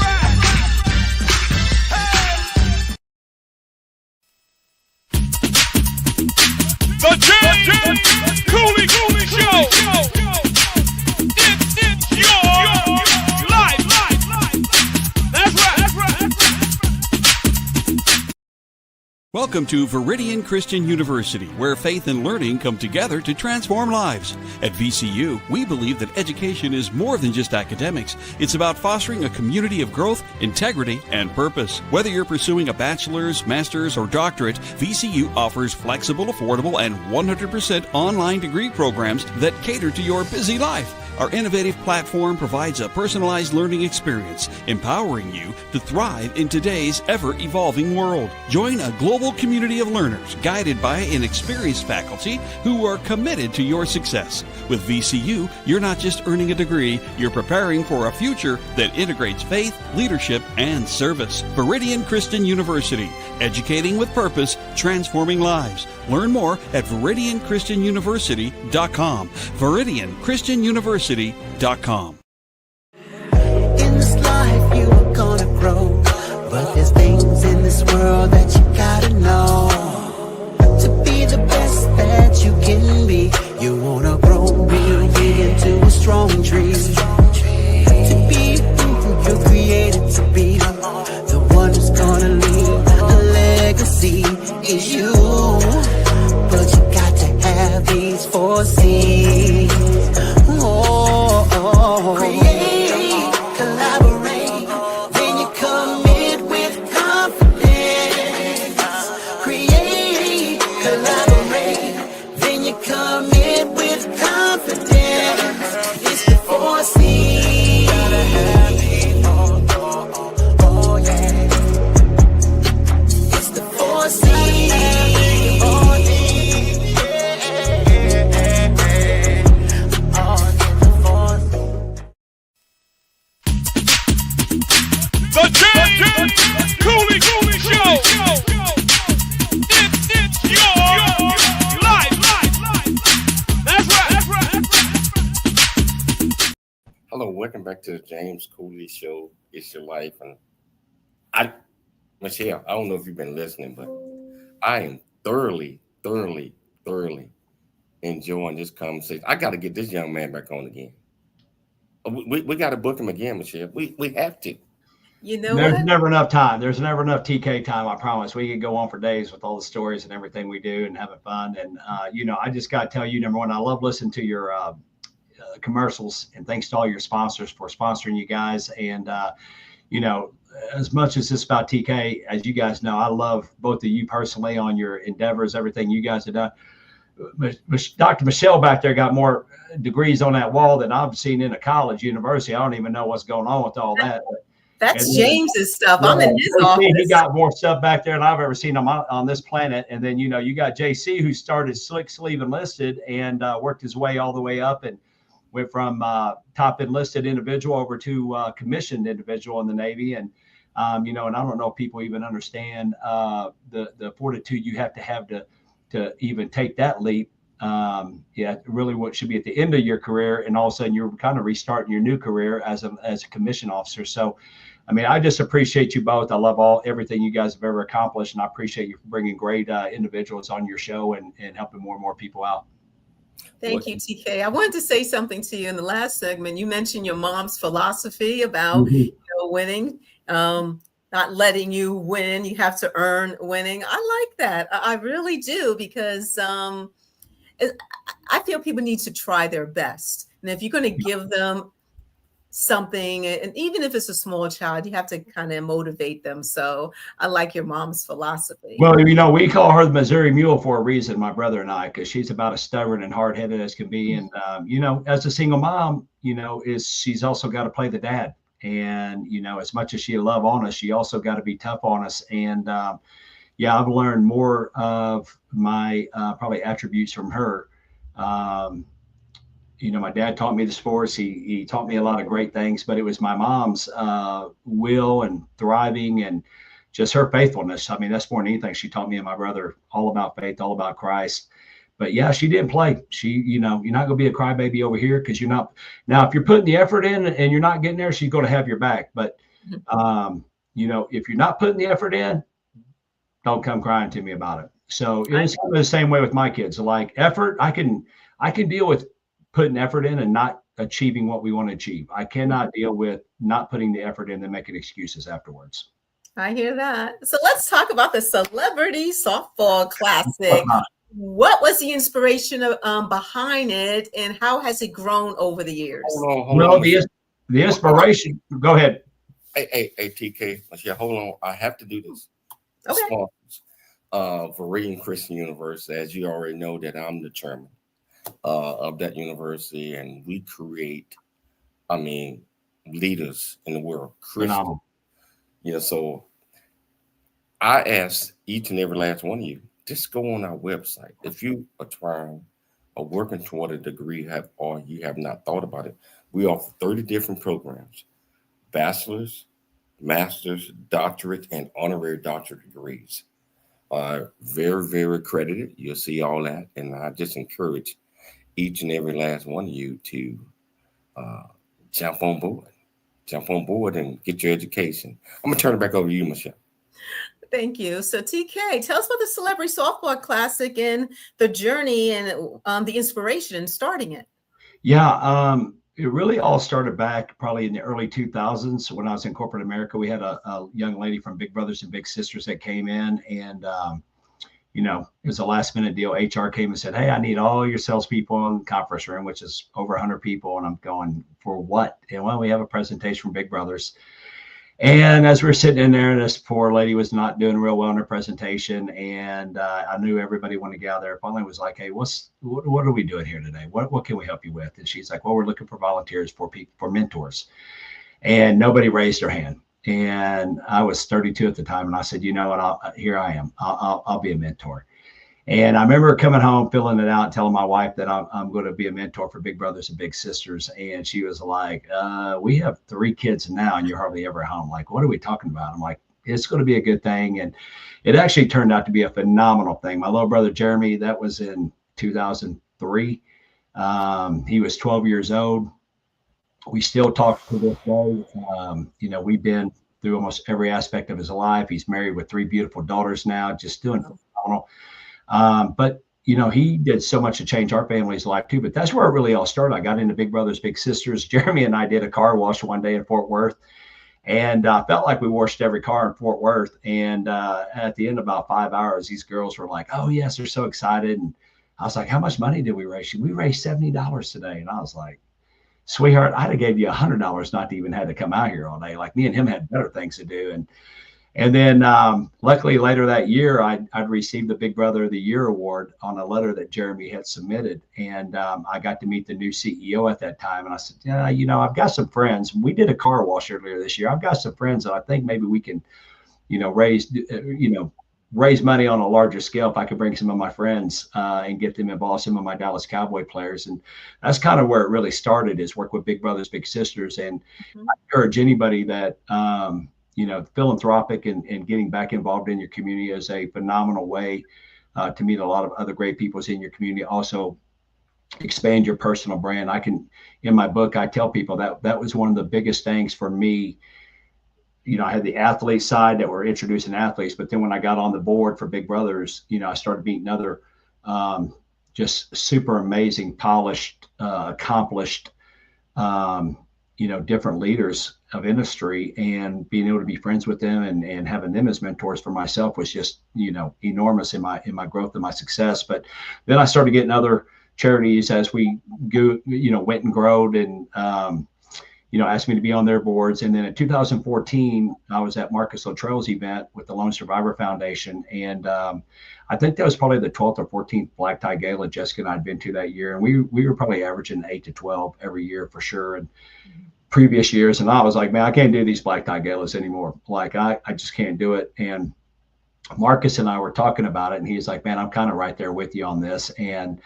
The James Cooley Show. Welcome to Viridian Christian University, where faith and learning come together to transform lives. At VCU, we believe that education is more than just academics. It's about fostering a community of growth, integrity, and purpose. Whether you're pursuing a bachelor's, master's, or doctorate, VCU offers flexible, affordable, and 100% online degree programs that cater to your busy life. Our innovative platform provides a personalized learning experience, empowering you to thrive in today's ever-evolving world. Join a global community of learners guided by an experienced faculty who are committed to your success. With VCU, you're not just earning a degree, you're preparing for a future that integrates faith, leadership, and service. Viridian Christian University, educating with purpose, transforming lives. Learn more at ViridianChristianUniversity.com. ViridianChristianUniversity.com. In this life you are gonna grow, but there's things in this world that you gotta know. To be the best that you can be, you wanna grow real big into a strong tree. To be who you're created to be, the one who's gonna leave a legacy is you. But you got to have these 4 C's. Create, collaborate, then you commit with confidence. Create, collaborate, then you commit with confidence. It's the 4 C's. Oh yeah. It's the 4 C's. The James Cooley Show. It's your life. That's right. Hello, welcome back to the James Cooley Show. It's your life. And Michelle, I don't know if you've been listening, but I am thoroughly enjoying this conversation. I got to get this young man back on again. We got to book him again, Michelle. We have to. You know There's what? never enough time. There's never enough TK time. I promise. We could go on for days with all the stories and everything we do and having fun. And, I just got to tell you, number one, I love listening to your commercials, and thanks to all your sponsors for sponsoring you guys. And, as much as it's about TK, as you guys know, I love both of you personally on your endeavors, everything you guys have done. Dr. Michelle back there got more degrees on that wall than I've seen in a college, university. I don't even know what's going on with all that. That's James's stuff. I'm in his office. He got more stuff back there than I've ever seen on this planet. And then, you got JC, who started Slick Sleeve Enlisted and worked his way all the way up and went from top enlisted individual over to commissioned individual in the Navy. And, and I don't know if people even understand the fortitude you have to even take that leap. Really what should be at the end of your career. And all of a sudden you're kind of restarting your new career as a commissioned officer. So, I just appreciate you both. I love everything you guys have ever accomplished. And I appreciate you for bringing great individuals on your show and helping more and more people out. Thank you, TK. I wanted to say something to you in the last segment. You mentioned your mom's philosophy about winning, not letting you win. You have to earn winning. I like that. I really do, because I feel people need to try their best. And if you're going to give them something, and even if it's a small child, you have to kind of motivate them. So I like your mom's philosophy. Well, we call her the Missouri Mule for a reason, my brother and I, because she's about as stubborn and hard-headed as can be. And as a single mom, she's also got to play the dad. And as much as she love on us, she also got to be tough on us. And I've learned more of my probably attributes from her. My dad taught me the sports. He taught me a lot of great things, but it was my mom's will and thriving and just her faithfulness. That's more than anything. She taught me and my brother all about faith, all about Christ. But yeah, she didn't play. You're not going to be a crybaby over here, because you're not. Now, if you're putting the effort in and you're not getting there, she's going to have your back. But, if you're not putting the effort in, don't come crying to me about it. So it's kind of the same way with my kids. Like effort, I can deal with putting effort in and not achieving what we want to achieve. I cannot deal with not putting the effort in and making excuses afterwards. I hear that. So let's talk about the Celebrity Softball Classic. What was the inspiration behind it, and how has it grown over the years? Hold on. The inspiration. Go ahead. Hey, TK. Yeah, hold on. I have to do this. Okay. Verve Christian University, as you already know, that I'm the chairman of that university, and we create, leaders in the world, Christian. So I ask each and every last one of you, just go on our website. If you are trying or working toward a degree or you have not thought about it, we offer 30 different programs: bachelor's, master's, doctorate, and honorary doctorate degrees. Very, very accredited. You'll see all that. And I just encourage each and every last one of you to jump on board and get your education. I'm going to turn it back over to you, Michelle. Thank you. So TK, tell us about the Celebrity Softball Classic and the journey and the inspiration in starting it. Yeah, it really all started back probably in the early 2000s when I was in corporate America. We had a young lady from Big Brothers and Big Sisters that came in, and it was a last minute deal. HR came and said, "Hey, I need all your salespeople in the conference room," which is over 100 people. And I'm going, "For what?" And well, we have a presentation from Big Brothers. And as we were sitting in there, this poor lady was not doing real well in her presentation. And I knew everybody wanted to get out there. Finally was like, "Hey, what are we doing here today? What can we help you with?" And she's like, "Well, we're looking for volunteers for mentors." And nobody raised their hand. And I was 32 at the time. And I said, "You know what? Here I am. I'll be a mentor." And I remember coming home, filling it out, telling my wife that I'm going to be a mentor for Big Brothers and Big Sisters. And she was like, "We have 3 kids now and you're hardly ever home. Like, what are we talking about?" I'm like, "It's going to be a good thing." And it actually turned out to be a phenomenal thing. My little brother, Jeremy, that was in 2003. He was 12 years old. We still talk to this day. We've been through almost every aspect of his life. He's married with 3 beautiful daughters now, just doing phenomenal. But he did so much to change our family's life too. But that's where it really all started. I got into Big Brothers Big Sisters. Jeremy and I did a car wash one day in Fort Worth, and felt like we washed every car in Fort Worth. And at the end of about 5 hours, these girls were like, "Oh yes," they're so excited. And I was like, "How much money did we raise?" "We raised $70 today." And I was like, "Sweetheart, I'd have gave you $100 not to even had to come out here all day." Like, me and him had better things to do. And then luckily later that year, I'd received the Big Brother of the Year award on a letter that Jeremy had submitted. And I got to meet the new CEO at that time. And I said, "Yeah, I've got some friends. We did a car wash earlier this year. I've got some friends that I think maybe we can, raise money on a larger scale if I could bring some of my friends and get them involved, some of my Dallas Cowboy players." And that's kind of where it really started, is work with Big Brothers Big Sisters. And I encourage anybody that philanthropic and getting back involved in your community is a phenomenal way to meet a lot of other great people in your community. Also expand your personal brand. In my book, I tell people that was one of the biggest things for me. I had the athlete side that were introducing athletes, but then when I got on the board for Big Brothers, I started meeting other just super amazing, polished, accomplished, different leaders of industry, and being able to be friends with them and having them as mentors for myself was just, enormous in my growth and my success. But then I started getting other charities as we go, went and growed, and, asked me to be on their boards. And then in 2014, I was at Marcus Luttrell's event with the Lone Survivor Foundation. And I think that was probably the 12th or 14th Black Tie Gala Jessica and I had been to that year. And we were probably averaging 8 to 12 every year for sure. And previous years. And I was like, "Man, I can't do these Black Tie Galas anymore. Like, I just can't do it." And Marcus and I were talking about it, and he's like, "Man, I'm kind of right there with you on this." And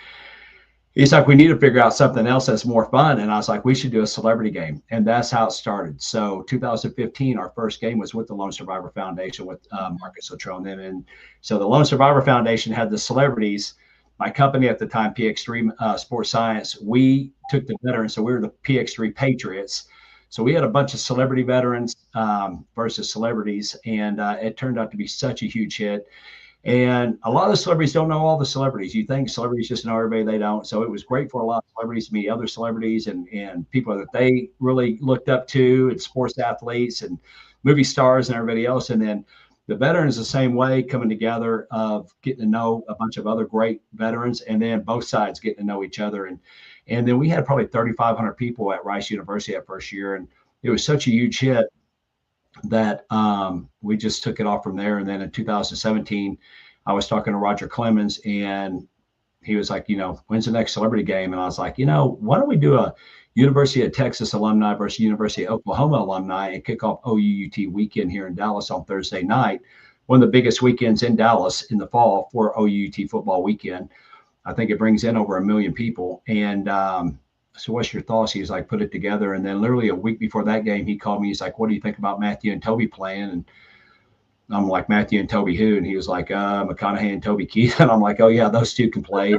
he's like, "We need to figure out something else that's more fun." And I was like, "We should do a celebrity game." And that's how it started. So 2015, our first game was with the Lone Survivor Foundation with Marcus Luttrell and them. And so the Lone Survivor Foundation had the celebrities. My company at the time, PX3 Sports Science, we took the veterans. So we were the PX3 Patriots. So we had a bunch of celebrity veterans versus celebrities. And it turned out to be such a huge hit. And a lot of the celebrities don't know all the celebrities. You think celebrities just know everybody, they don't. So it was great for a lot of celebrities to meet other celebrities and people that they really looked up to, and sports athletes, and movie stars and everybody else. And then the veterans the same way, coming together of getting to know a bunch of other great veterans, and then both sides getting to know each other. And then we had probably 3,500 people at Rice University that first year. And it was such a huge hit that we just took it off from there. And then in 2017, I was talking to Roger Clemens, and he was like, when's the next celebrity game? And I was like, why don't we do a University of Texas alumni versus University of Oklahoma alumni and kick off OUUT weekend here in Dallas on Thursday night, one of the biggest weekends in Dallas in the fall for OUUT football weekend. I think it brings in over 1 million people. And so what's your thoughts? He's like, put it together. And then literally a week before that game, he called me. He's like, what do you think about Matthew and Toby playing? And I'm like, Matthew and Toby who? And he was like, McConaughey and Toby Keith. And I'm like, oh yeah, those two can play.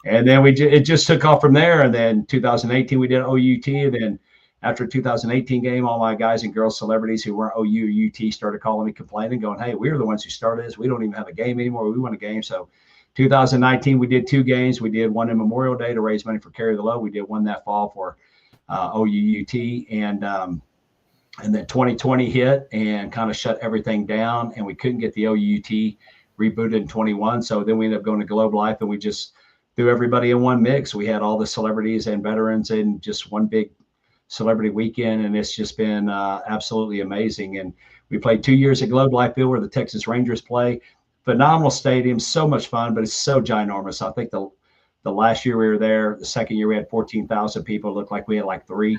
And then it just took off from there. And then 2018, we did OUT. And then after 2018 game, all my guys and girls celebrities who weren't OU or UT started calling me, complaining, going, hey, we were the ones who started this. We don't even have a game anymore. We won a game. So 2019, we did 2 games. We did one in Memorial Day to raise money for Carry the Load. We did one that fall for OUUT. And then 2020 hit and kind of shut everything down. And we couldn't get the OUT rebooted in 21. So then we ended up going to Globe Life, and we just threw everybody in one mix. We had all the celebrities and veterans in just one big celebrity weekend. And it's just been absolutely amazing. And we played 2 years at Globe Life Field where the Texas Rangers play. Phenomenal stadium, so much fun, but it's so ginormous. I think the last year we were there, the second year we had 14,000 people. It looked like we had like 3.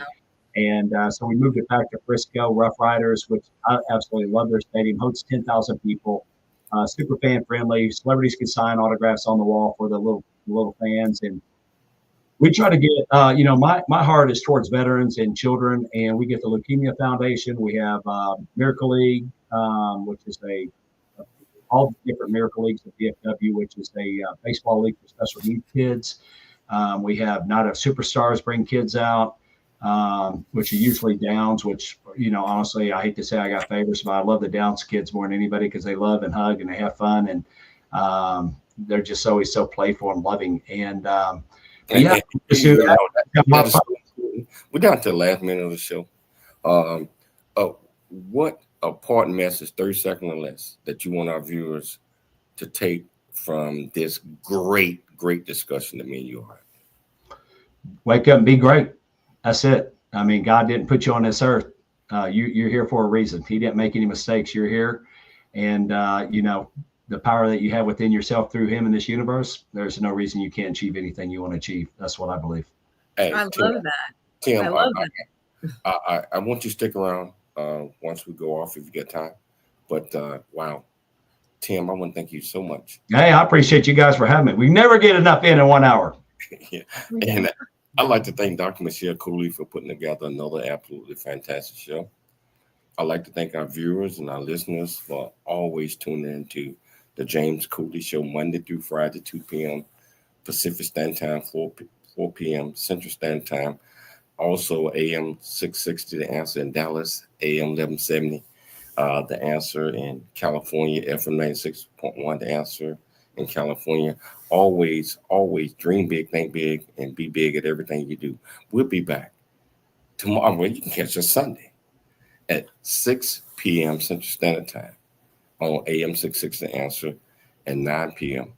And so we moved it back to Frisco, Rough Riders, which I absolutely love their stadium, hosts 10,000 people, super fan friendly. Celebrities can sign autographs on the wall for the little fans. And we try to get, my heart is towards veterans and children, and we get the Leukemia Foundation. We have Miracle League, which is all the different Miracle Leagues at VFW, which is a baseball league for special needs kids. We have Night of Superstars, bring kids out, which are usually Downs, which, honestly, I hate to say I got favorites, but I love the Downs kids more than anybody because they love and hug and they have fun. And they're just always so playful and loving. And we're down to the last minute of the show. What important message, 30 seconds or less, that you want our viewers to take from this great discussion that me and you are? Wake up and be great. That's it. I mean, God didn't put you on this earth. You're here for a reason. He didn't make any mistakes. You're here. And, the power that you have within yourself through him in this universe, there's no reason you can't achieve anything you want to achieve. That's what I believe. Hey, I love that. Tim, I love that. I want you to stick around once we go off if you get time. But, wow. Tim, I want to thank you so much. Hey, I appreciate you guys for having me. We never get enough in 1 hour. Yeah. And I'd like to thank Dr. Michelle Cooley for putting together another absolutely fantastic show. I'd like to thank our viewers and our listeners for always tuning in to the James Cooley Show, Monday through Friday, 2 p.m. Pacific Standard Time, 4 p.m. Central Standard Time. Also, AM 660, The Answer in Dallas, AM 1170, The Answer in California, FM 96.1, The Answer in California. Always dream big, think big, and be big at everything you do. We'll be back tomorrow. Well, you can catch us Sunday at 6 p.m. Central Standard Time on AM 660 The Answer, and 9 p.m.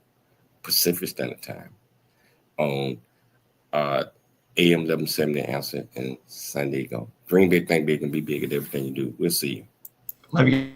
Pacific Standard Time on AM 1170 The Answer in San Diego. Dream big, think big, and be big at everything you do. We'll see you. Love you.